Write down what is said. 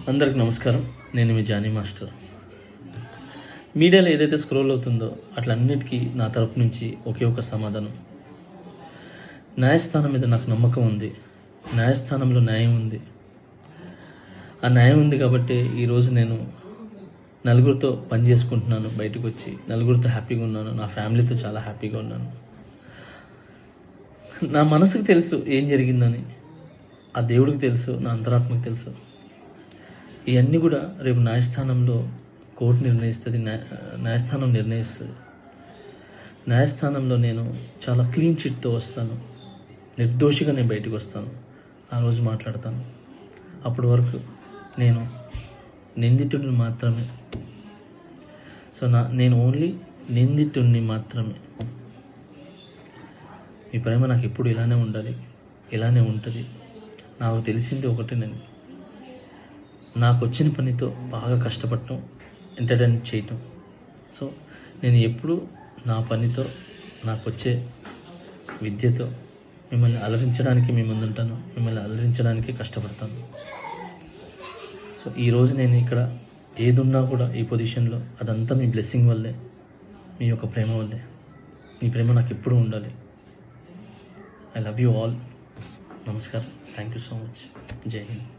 అందరికి నమస్కారం. నేను మీ జానీ మాస్టర్. మీడియాలో ఏదైతే స్క్రోల్ అవుతుందో అట్లన్నిటికీ నా తరపు నుంచి ఒకే ఒక సమాధానం. న్యాయస్థానం మీద నాకు నమ్మకం ఉంది. న్యాయస్థానంలో న్యాయం ఉంది. ఆ న్యాయం ఉంది కాబట్టి ఈరోజు నేను నలుగురితో పని చేసుకుంటున్నాను. బయటకు వచ్చి నలుగురితో హ్యాపీగా ఉన్నాను. నా ఫ్యామిలీతో చాలా హ్యాపీగా ఉన్నాను. నా మనసుకు తెలుసు ఏం జరిగిందని. ఆ దేవుడికి తెలుసు, నా అంతరాత్మకు తెలుసు. ఇవన్నీ కూడా రేపు న్యాయస్థానంలో కోర్టు నిర్ణయిస్తుంది, న్యాయస్థానం నిర్ణయిస్తుంది. న్యాయస్థానంలో నేను చాలా క్లీన్ చిట్తో వస్తాను. నిర్దోషిగా నేను బయటకు వస్తాను. ఆ రోజు మాట్లాడతాను. అప్పటి వరకు నేను నిందితుడిని మాత్రమే. సో నేను ఓన్లీ నిందితుడిని మాత్రమే. మీ ప్రేమ నాకు ఎప్పుడు ఇలానే ఉండాలి, ఇలానే ఉంటుంది. నాకు తెలిసింది ఒకటి, నేను నాకు వచ్చిన పనితో బాగా కష్టపడటం, ఎంటర్టైన్ చేయటం. సో నేను ఎప్పుడు నా పనితో, నాకు వచ్చే విద్యతో మిమ్మల్ని అలరించడానికి మీ ముందుంటాను. మిమ్మల్ని అలరించడానికి కష్టపడతాను. సో ఈరోజు నేను ఇక్కడ ఏదున్నా కూడా ఈ పొజిషన్లో అదంతా మీ బ్లెస్సింగ్ వల్లే, మీ యొక్క ప్రేమ వల్లే. మీ ప్రేమ నాకు ఎప్పుడూ ఉండాలి. I love you all. నమస్కారం. Thank you so much. జై హింద్.